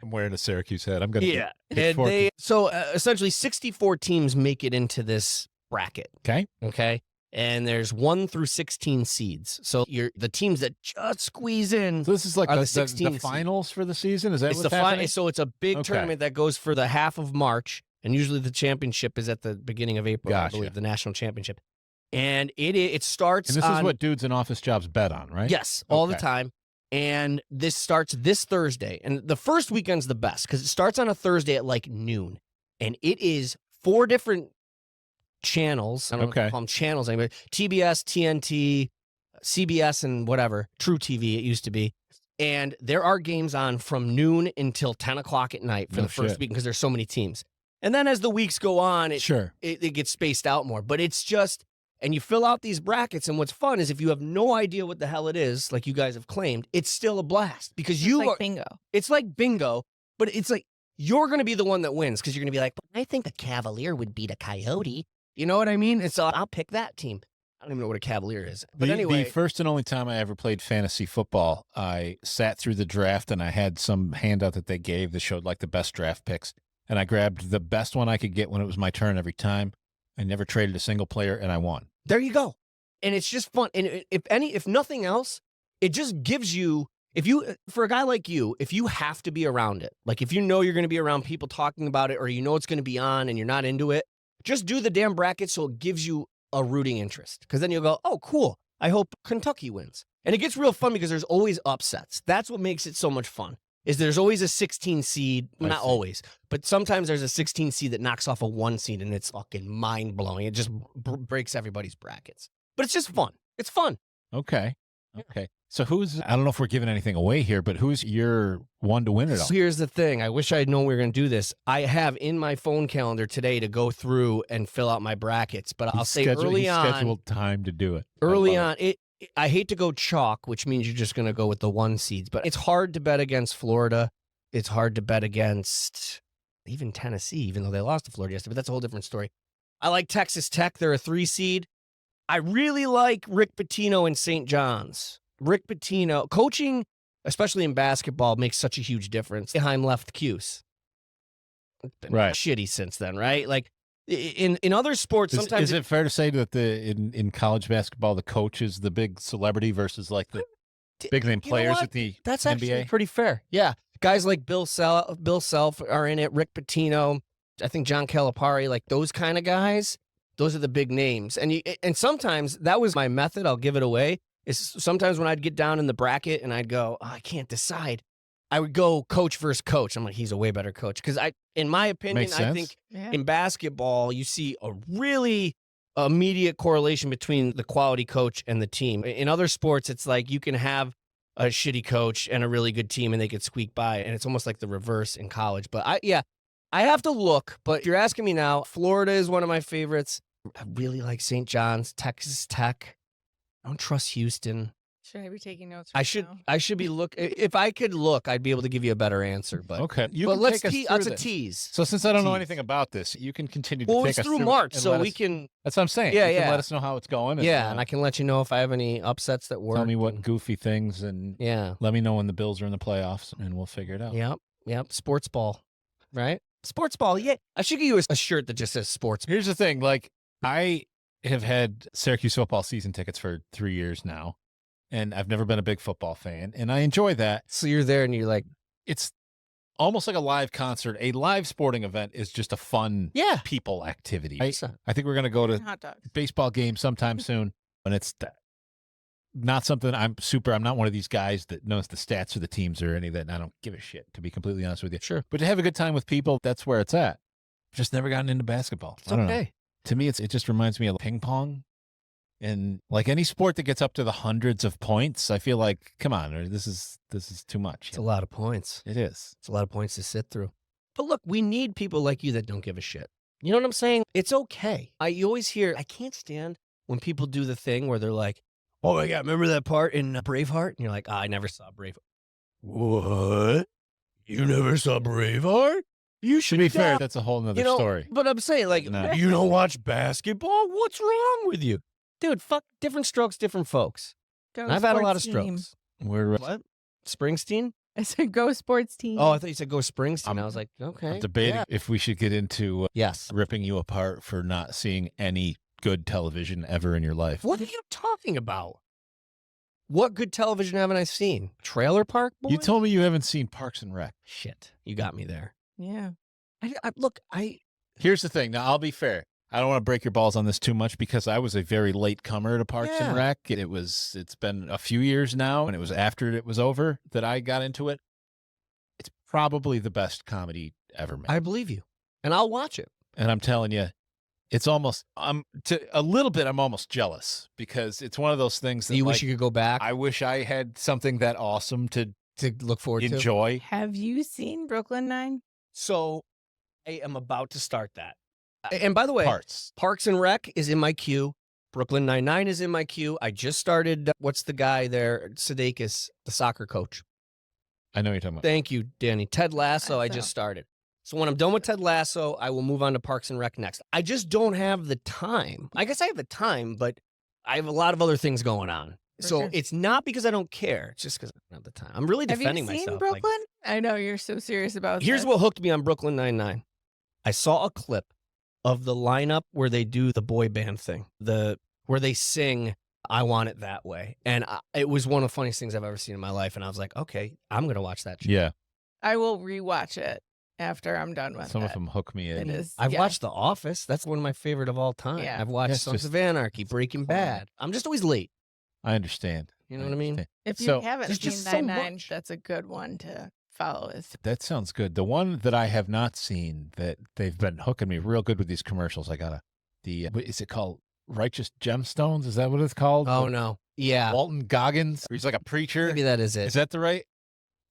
I'm wearing a Syracuse hat. I'm gonna. Yeah, get and forky. they so essentially 64 teams make it into this bracket. Okay. Okay, and there's 1 through 16 seeds. So you're the teams that just squeeze in. So this is like Are the, the 16 the finals for the season. Is that It's what's the happening? so it's a big Okay. tournament that goes for the half of March, and usually the championship is at the beginning of April. Gotcha. I believe the national championship, and it starts. And this is on- what dudes in office jobs bet on, right? Yes, all the Okay. time. And this starts this Thursday. And the first weekend's the best because it starts on a Thursday at like noon. And it is 4 different channels. I don't know if Okay. I call them channels anymore. TBS, TNT, CBS, and whatever. True TV, it used to be. And there are games on from noon until 10 o'clock at night for No the first shit. week because there's so many teams. And then as the weeks go on, Sure. it gets spaced out more. But it's just, and you fill out these brackets, and what's fun is if you have no idea what the hell it is, like you guys have claimed, it's still a blast because It's you like are. bingo. It's like bingo, but it's like you're going to be the one that wins because you're going to be like, but I think a Cavalier would beat a Coyote. You know what I mean? And so I'll pick that team. I don't even know what a Cavalier is. But anyway. The first and only time I ever played fantasy football, I sat through the draft and I had some handout that they gave that showed like the best draft picks. And I grabbed the best one I could get when it was my turn every time. I never traded a single player and I won. There you go. And it's just fun. And if nothing else, it just gives you, for a guy like you, if you have to be around it, like if you know you're going to be around people talking about it, or you know it's going to be on and you're not into it, just do the damn bracket so it gives you a rooting interest. Because then you'll go, oh, cool. I hope Kentucky wins. And it gets real fun because there's always upsets. That's what makes it so much fun, is there's always a 16 seed. Not always, but sometimes there's a 16 seed that knocks off a 1 seed, and it's fucking mind-blowing. It just breaks everybody's brackets. But it's just fun. It's fun. Okay. So I don't know if we're giving anything away here, but who's your one to win it all? So here's the thing. I wish I had known we were going to do this. I have in my phone calendar today to go through and fill out my brackets, but I'll say early on. Scheduled time to do it. Early on, I hate to go chalk, which means you're just going to go with the 1 seeds, but it's hard to bet against Florida. It's hard to bet against even Tennessee, even though they lost to Florida yesterday, but that's a whole different story. I like Texas Tech. They're a 3 seed. I really like Rick Pitino in St. John's. Rick Pitino, coaching, especially in basketball, makes such a huge difference. Heim left Cuse. It's been shitty since then, right? Like in other sports, sometimes is it fair to say that in college basketball, the coach is the big celebrity versus like the big name players at the That's NBA? Actually pretty fair. Yeah, guys like Bill Self are in it. Rick Pitino, I think John Calipari, like those kind of guys. Those are the big names. And sometimes that was my method. I'll give it away. Is sometimes when I'd get down in the bracket and I'd go, oh, I can't decide, I would go coach versus coach. I'm like, he's a way better coach. Because in my opinion, I think in basketball, you see a really immediate correlation between the quality coach and the team. In other sports, it's like you can have a shitty coach and a really good team and they could squeak by. And it's almost like the reverse in college. But I have to look. But if you're asking me now, Florida is one of my favorites. I really like St. John's, Texas Tech. I don't trust Houston. Should I be taking notes? I should be if I could look, I'd be able to give you a better answer. But okay, let's that's a tease. So since I don't know anything about this, you can continue to take us through March, so we can. That's what I'm saying. Yeah, you can let us know how it's going. And I can let you know if I have any upsets that work. Tell me what goofy things, and let me know when the Bills are in the playoffs, and we'll figure it out. Yep. Sports ball, right? Sports ball. Yeah, I should give you a shirt that just says sports. Here's the thing, like I have had Syracuse football season tickets for 3 years now, and I've never been a big football fan, and I enjoy that. So you're there and you're like, it's almost like a live concert. A live sporting event is just a fun people activity. I think we're going to go to baseball games sometime soon, and it's not something I'm not one of these guys that knows the stats of the teams or any of that, and I don't give a shit, to be completely honest with you. Sure. But to have a good time with people, that's where it's at. Just never gotten into basketball. It's okay. To me, it just reminds me of ping pong. And like any sport that gets up to the hundreds of points, I feel like, come on, this is too much. It's a lot of points. It is. It's a lot of points to sit through. But look, we need people like you that don't give a shit. You know what I'm saying? It's okay. You always hear, I can't stand when people do the thing where they're like, oh my God, remember that part in Braveheart? And you're like, I never saw Braveheart. What? You never saw Braveheart? You should be fair. That's a whole nother story. But I'm saying, like, you don't watch basketball? What's wrong with you? Dude, fuck, different strokes, different folks. I've had a lot of strokes. What? Springsteen? I said go sports team. Oh, I thought you said go Springsteen. I was like, okay. I'm debating if we should get into ripping you apart for not seeing any good television ever in your life. What are you talking about? What good television haven't I seen? Trailer Park Boys? You told me you haven't seen Parks and Rec. Shit, you got me there. Yeah. Here's the thing. Now, I'll be fair. I don't want to break your balls on this too much because I was a very late comer to Parks and Rec. It's been a few years now, and it was after it was over that I got into it. It's probably the best comedy ever made. I believe you, and I'll watch it. And I'm telling you, it's almost I'm almost jealous because it's one of those things that you wish you could go back. I wish I had something that awesome to look forward to. Enjoy. Have you seen Brooklyn Nine? So I am about to start that. And by the way, Parks and Rec is in my queue. Brooklyn Nine-Nine is in my queue. I just started, what's the guy there? Sudeikis, the soccer coach. I know you're talking about. Thank you, Danny. Ted Lasso, I just started. So when I'm done with Ted Lasso, I will move on to Parks and Rec next. I just don't have the time. I guess I have the time, but I have a lot of other things going on. So sure. it's not because I don't care. It's just because I don't have the time. I'm really defending Have you seen myself. Brooklyn? I know you're so serious about Here's this. what hooked me on Brooklyn Nine-Nine. I saw a clip of the lineup where they do the boy band thing, where they sing I Want It That Way. And it was one of the funniest things I've ever seen in my life. And I was like, okay, I'm going to watch that show. Yeah. I will rewatch it after I'm done with Some it. of them hook me in. It is. I've yeah. watched The Office. That's one of my favorite of all time. Yeah. I've watched That's Sons just- of Anarchy, Breaking Bad. I'm just always late. I understand. You know what I mean? understand. If you So, haven't there's seen just so 99, much. that's a good one to follow. That sounds good. The one that I have not seen that they've been hooking me real good with these commercials. I got what is it called? Righteous Gemstones? Is that what it's called? Oh, With no. Yeah. Walton Goggins. He's like a preacher. Maybe that is it. Is that the right?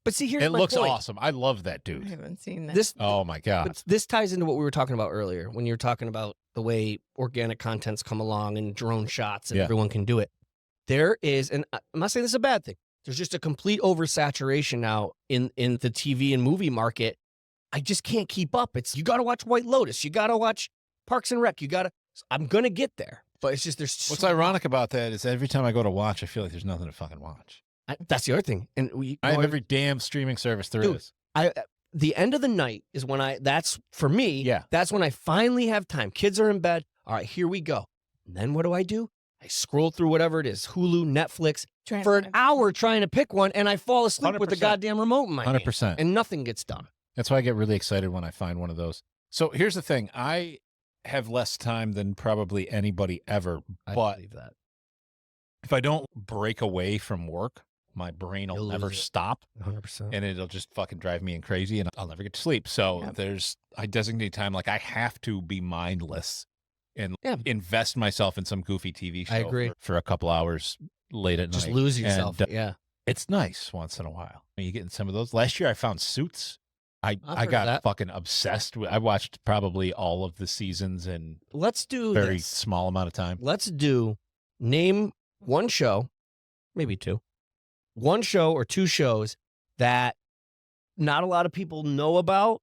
But see, here's It my looks point. awesome. I love that I dude. haven't seen that. This, Oh my God. but this ties into what we were talking about earlier when you were talking about the way organic content's come along and drone shots and Yeah. everyone can do it. There is, and I'm not saying this is a bad thing. There's just a complete oversaturation now in the TV and movie market. I just can't keep up. You got to watch White Lotus. You got to watch Parks and Rec. I'm going to get there. But it's just there's What's so ironic about that is every time I go to watch, I feel like there's nothing to fucking watch. that's the other thing. And I have every damn streaming service there Dude, is. the end of the night is when that's for me. Yeah. That's when I finally have time. Kids are in bed. All right, here we go. And then what do? I scroll through whatever it is, Hulu, Netflix, Trying for to an find- hour trying to pick one, and I fall asleep with the 100%. goddamn remote in my hand, 100%. and nothing gets done. That's why I get really excited when I find one of those. So here's the thing. I have less time than probably anybody ever, I but believe that. if I don't break away from work, my brain will You'll never lose it. stop 100%. and it'll just fucking drive me crazy and I'll never get to sleep. So Yep. I designate time like I have to be mindless and Yeah. invest myself in some goofy TV show I agree. for a couple hours late at Just night. lose yourself. And, Yeah. it's nice once in a while. You getting some of those. Last year I found Suits. I've I heard of got that. fucking obsessed with. I watched probably all of the seasons in Let's do very this. small amount of time. Let's name one show, maybe two, one show or two shows that not a lot of people know about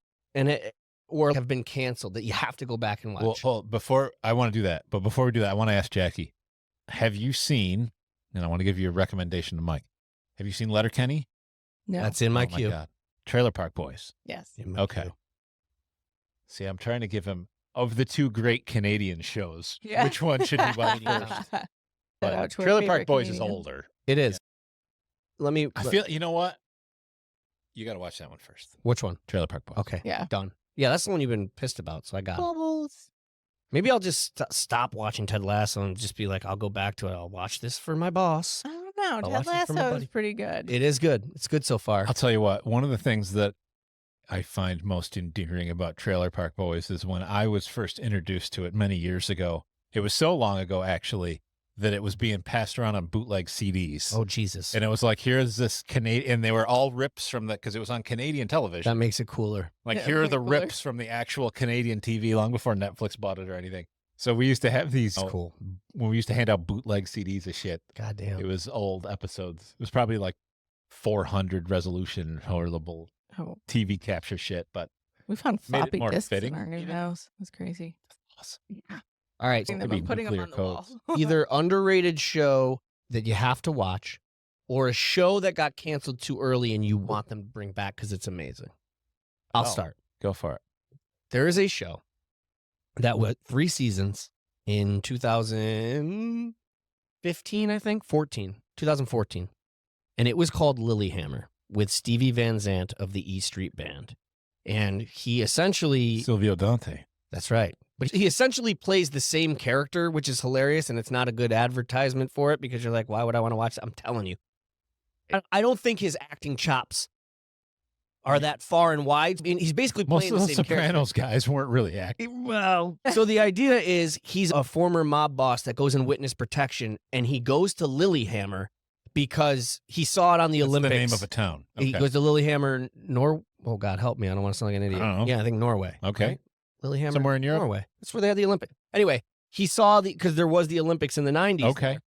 or have been canceled that you have to go back and watch. Well, before I want to do that, but before we do that, I want to ask Jackie, have you seen, and I want to give you a recommendation to Mike, have you seen Letterkenny? No. That's in my Oh queue. God. Trailer Park Boys. yes. In my Okay. queue. See, I'm trying to give him, of the two great Canadian shows, Yeah. which one should he watch first? Shout But out to our Trailer Park favorite Boys is Canadian. older. It is. Let me. I feel, you know what? You got to watch that one first. Which one? Trailer Park Boys. Okay. Yeah. Done. Yeah, that's the one you've been pissed about, so I got it. Bubbles. Maybe I'll just stop watching Ted Lasso and just be like, I'll go back to it. I'll watch this for my boss. I don't know. I'll Ted watch it for my Lasso is buddy. pretty good. It is good. It's good so far. I'll tell you what, one of the things that I find most endearing about Trailer Park Boys is when I was first introduced to it many years ago. It was so long ago, actually, that it was being passed around on bootleg CDs. Oh, Jesus. And it was like, here's this Canadian, and they were all rips from that because it was on Canadian television. That makes it cooler. Like, Yeah, here are way the cooler. rips from the actual Canadian TV long before Netflix bought it or anything. So we used to have these, It's cool. when we used to hand out bootleg CDs of shit. God damn. It was old episodes. It was probably like 400 resolution, horrible Oh, TV capture shit, but we found Made it floppy more disks fitting, in our new even. house. It was crazy. awesome. Yeah. All right. Putting So them, maybe I'm putting them nuclear on the wall. codes. either underrated show that you have to watch or a show that got canceled too early and you want them to bring back because it's amazing. I'll Oh. start. Go for it. There is a show that was 3 seasons in 2015, I think, 2014. And it was called Lilyhammer with Stevie Van Zandt of the E Street Band. And he essentially, Silvio Dante. that's right. But he essentially plays the same character, which is hilarious. And it's not a good advertisement for it because you're like, why would I want to watch that? I'm telling you. I don't think his acting chops are that far and wide. I mean, he's basically Most playing of the the same character. Sopranos guys weren't really acting. Well, so the idea is he's a former mob boss that goes in witness protection, and he goes to Lilyhammer because he saw it on the That's Olympics. the name of a town. He Okay. goes to Lilyhammer, Oh God, help me! I don't want to sound like an idiot. I don't know. Yeah, I think Norway. Okay. right? Lilyhammer, Somewhere in Europe? Norway. That's where they had the Olympics. Anyway, he saw because there was the Olympics in the 90s. Okay.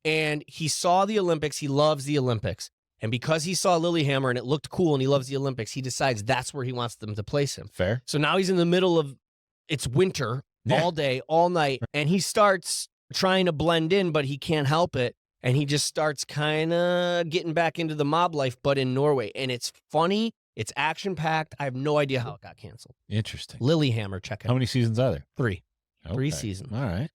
And he saw the Olympics. He loves the Olympics. And because he saw Lilyhammer and it looked cool and he loves the Olympics, he decides that's where he wants them to place him. Fair. So now he's in the middle of, it's winter all day, all night, and he starts trying to blend in, but he can't help it. And he just starts kind of getting back into the mob life, but in Norway. And it's funny. It's action-packed. I have no idea how it got canceled. Interesting. Lilyhammer, check it out. How many seasons are there? 3. Okay. 3 seasons. All right.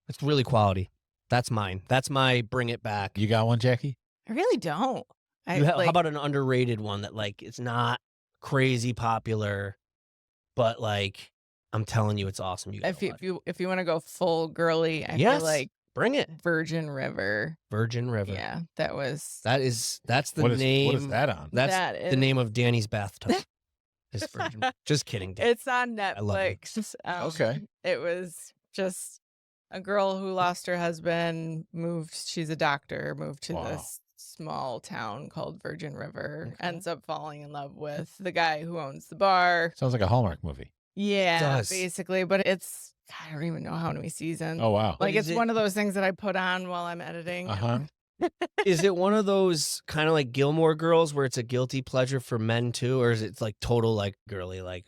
It's really quality. That's mine. That's my bring it back. You got one, Jackie? I really don't. How about an underrated one that like it's not crazy popular, but like I'm telling you, it's awesome. You if you want to go full girly, I yes, feel like bring it. Virgin River. Virgin River. Yeah, that's the name. What is that on? That's the name of Danny's bathtub. Is Virgin. Just kidding, Danny. It's on I love it. Netflix. Okay. It was just a girl who lost her husband, she's a doctor, moved to this small town called Virgin River, ends up falling in love with the guy who owns the bar. Sounds like a Hallmark movie. Yeah, basically, but I don't even know how many seasons. Oh, wow. Like it's one of those things that I put on while I'm editing. Uh-huh. Is it one of those kind of like Gilmore Girls where it's a guilty pleasure for men too, or is it like total like girly like?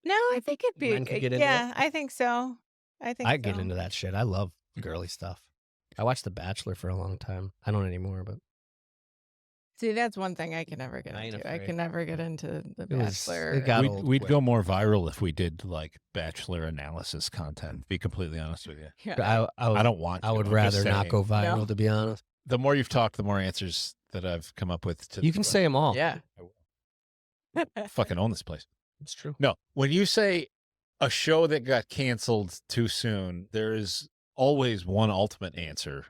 No, I think it'd be. Men could get into Yeah, I think so. I get into that shit. I love girly stuff. I watched The Bachelor for a long time. I don't anymore, but see, that's one thing I can never get into. I can never get into The Bachelor. We'd go more viral if we did like Bachelor analysis content. To be completely honest with you, Yeah. I don't want. I would rather not go viral, to be honest. The more you've talked, the more answers that I've come up with. You can say them all. Yeah. Fucking own this place. It's true. No, when you say a show that got canceled too soon, there is always one ultimate answer,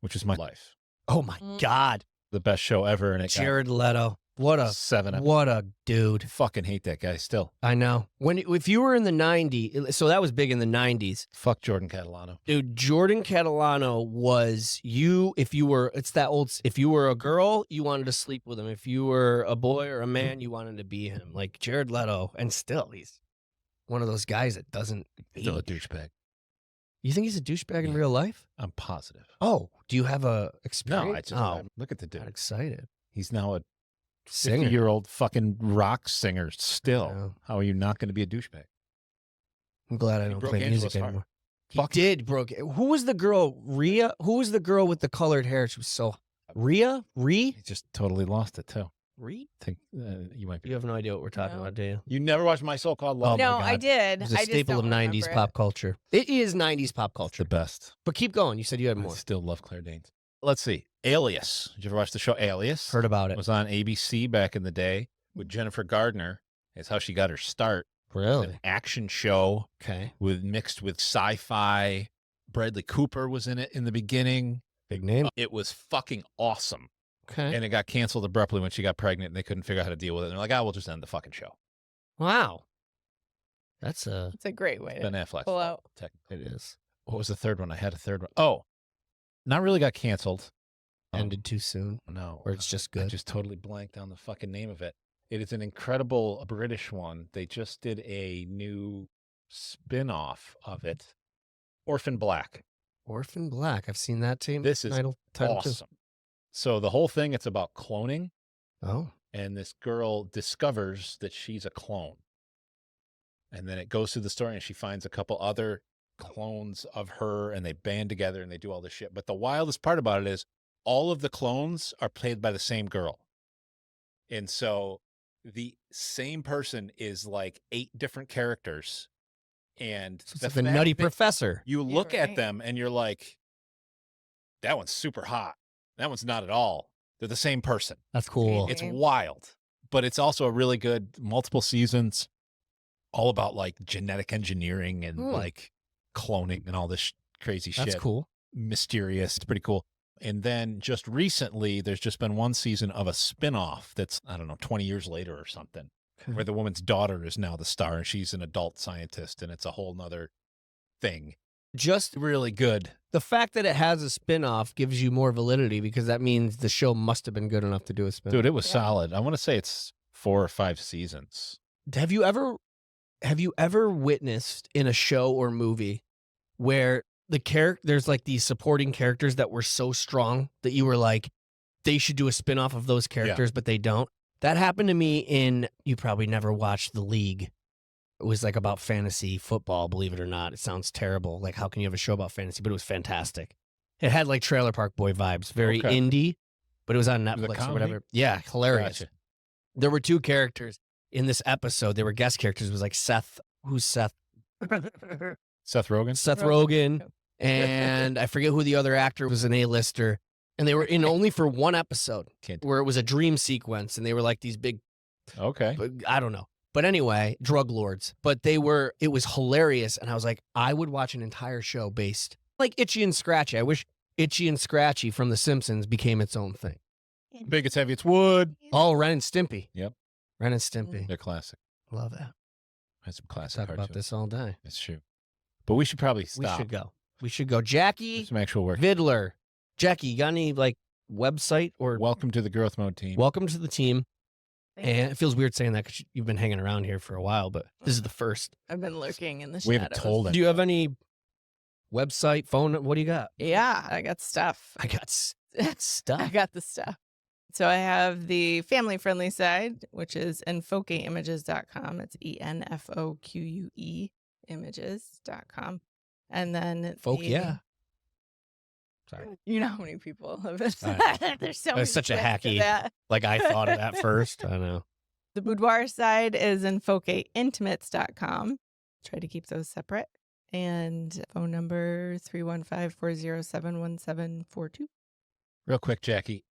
which is my life. Oh my God. The best show ever. And it Jared Leto. What a 7 episodes. What a dude. Fucking hate that guy still. I know. If you were in the 90s, so that was big in the 90s. Fuck Jordan Catalano. Dude, Jordan Catalano was if you were a girl, you wanted to sleep with him. If you were a boy or a man, you wanted to be him. Like Jared Leto. And still, he's one of those guys that doesn't Still a age. douchebag. You think he's a douchebag in real life? I'm positive. Oh, do you have a experience? No, look at the dude. Got excited. He's now a Singer. 50-year-old fucking rock singer still. Yeah. How are you not going to be a douchebag? I'm glad I He don't broke play Angela's music heart. anymore. He did broke. Who was the girl? Rhea? Who was the girl with the colored hair? She was so Rhea? He just totally lost it too. Rhea? I think you might be. You have no idea what we're talking about, do you? You never watched My So-Called Love? Oh, No, my God. I did. It's a I just staple of don't 90s remember pop it. culture. It is 90s pop It's culture. the best. But keep going. You said you had I more. still love Claire Danes. Let's see. Alias. Did you ever watch the show Alias? Heard about It it. was on ABC back in the day with Jennifer Gardner. It's how she got her start. Really? An action show Okay. mixed with sci-fi. Bradley Cooper was in it in the beginning. Big name. It was fucking awesome. Okay. And it got canceled abruptly when she got pregnant and they couldn't figure out how to deal with it. And they're like, we'll just end the fucking show. Wow. That's It's a great way Ben to Affleck's pull fault, out. technically. It is. What was the third one? I had a third one. Oh, not really got canceled. ended too soon. No. Or it's just I good. just totally blanked on the fucking name of it. It is an incredible British one. They just did a new spin-off of it. Orphan Black. Orphan Black. I've seen that team. This is title too. awesome. So the whole thing, it's about cloning. Oh. And this girl discovers that she's a clone. And then it goes through the story and she finds a couple other clones of her and they band together and they do all this shit. But the wildest part about it is all of the clones are played by the same girl. And so the same person is like 8 different characters. And So it's like the Nutty Professor. you look at right. them and you're like, that one's super hot. That one's not at all. They're the same person. That's cool. It's Okay. wild, but it's also a really good multiple seasons, all about like genetic engineering and like cloning and all this crazy shit. That's cool. Mysterious. It's pretty cool. And then just recently, there's just been one season of a spinoff that's, I don't know, 20 years later or something, where the woman's daughter is now the star and she's an adult scientist and it's a whole nother thing. Just Really good. the fact that it has a spin-off gives you more validity because that means the show must have been good enough to do a spin-off. Dude, it was Yeah. solid. I want to say it's 4 or 5 seasons. Have you ever witnessed in a show or movie where there's like these supporting characters that were so strong that you were like, they should do a spin-off of those characters, but they don't. That happened to me in, you probably never watched The League. It was like about fantasy football, believe it or not. It sounds terrible. Like, how can you have a show about fantasy? But it was fantastic. It had like Trailer Park Boy vibes, very indie, but it was on Netflix or whatever. Yeah, hilarious. Gotcha. There were two characters in this episode. They were guest characters. It was like Seth. Who's Seth? Seth Rogen? Seth Rogen. And I forget who the other actor was, an A-lister. And they were in only for one episode where it was a dream sequence. And they were like these big, I don't know. But anyway, drug lords. But it was hilarious. And I was like, I would watch an entire show based like Itchy and Scratchy. I wish Itchy and Scratchy from The Simpsons became its own thing. Big, it's heavy, it's wood. Oh, Ren and Stimpy. Yep. Ren and Stimpy. They're classic. Love that. That's some classic Talk cartoons. about this all day. That's true. But we should probably stop. We should go. Jackie. Some actual work. Vidler. Jackie, you got any like website or? Welcome to the growth mode team. Welcome to the team. And it feels weird saying that because you've been hanging around here for a while, but this is the first. I've been lurking in the shadows. We haven't told Do you have any website, phone? What do you got? Yeah, I got stuff. I got stuff. I got the stuff. So I have the family-friendly side, which is enfokeimages.com. It's ENFOQUE images.com. And then Sorry. You know how many people have it. There's so That's such a hacky. Like I thought of that first. I know. The Boudoir side is enfokeintimates.com. Try to keep those separate. And phone number 315-407-1742. Real quick, Jackie,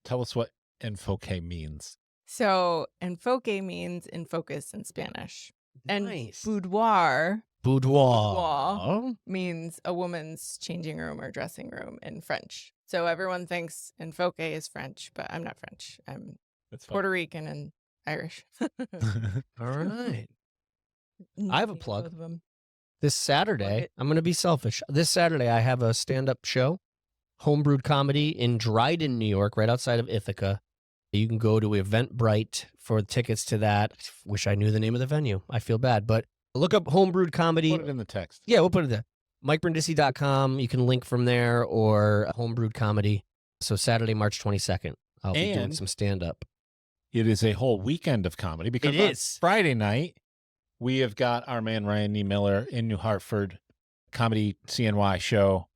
tell us what enfoque means. So enfoque means in focus in Spanish. And Nice. boudoir Boudoir. means a woman's changing room or dressing room in French. So everyone thinks enfoque is French, but I'm not French. I'm Puerto Rican and Irish. All right. I have a plug. Both of them. This Saturday, I'm going to be selfish. This Saturday, I have a stand-up show, homebrewed comedy in Dryden, New York, right outside of Ithaca. You can go to Eventbrite for tickets to that. Wish I knew the name of the venue. I feel bad, but look up homebrewed comedy. Put it in the text. Yeah, we'll put it there. MikeBrindisi.com. You can link from there or homebrewed comedy. So Saturday, March 22nd, I'll be doing some stand-up. It is a whole weekend of comedy because It is. Friday night, we have got our man Ryan E. Miller in New Hartford, Comedy CNY show.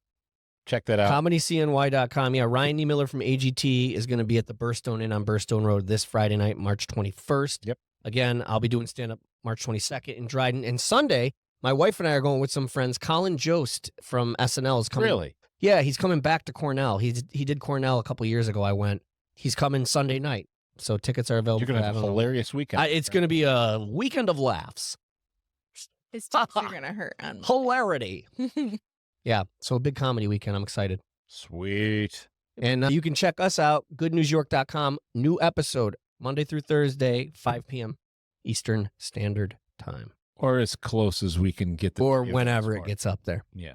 Check that out. ComedyCNY.com. Yeah, Ryan E. Miller from AGT is going to be at the Burstone Inn on Burstone Road this Friday night, March 21st. Yep. Again, I'll be doing stand-up March 22nd in Dryden. And Sunday, my wife and I are going with some friends. Colin Jost from SNL is coming. Really? Yeah, he's coming back to Cornell. He did Cornell a couple years ago. I went. He's coming Sunday night. So tickets are available. You're going to have a hilarious weekend. It's going to be a weekend of laughs. His tits are going to hurt on Hilarity. Yeah, so a big comedy weekend. I'm excited. Sweet. And you can check us out, goodnewsyork.com. New episode, Monday through Thursday, 5 p.m. Eastern Standard Time. Or as close as we can get the Or whenever it gets up there. Yeah.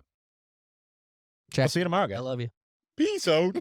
Check. I'll see you tomorrow, I guys. love you. Peace out.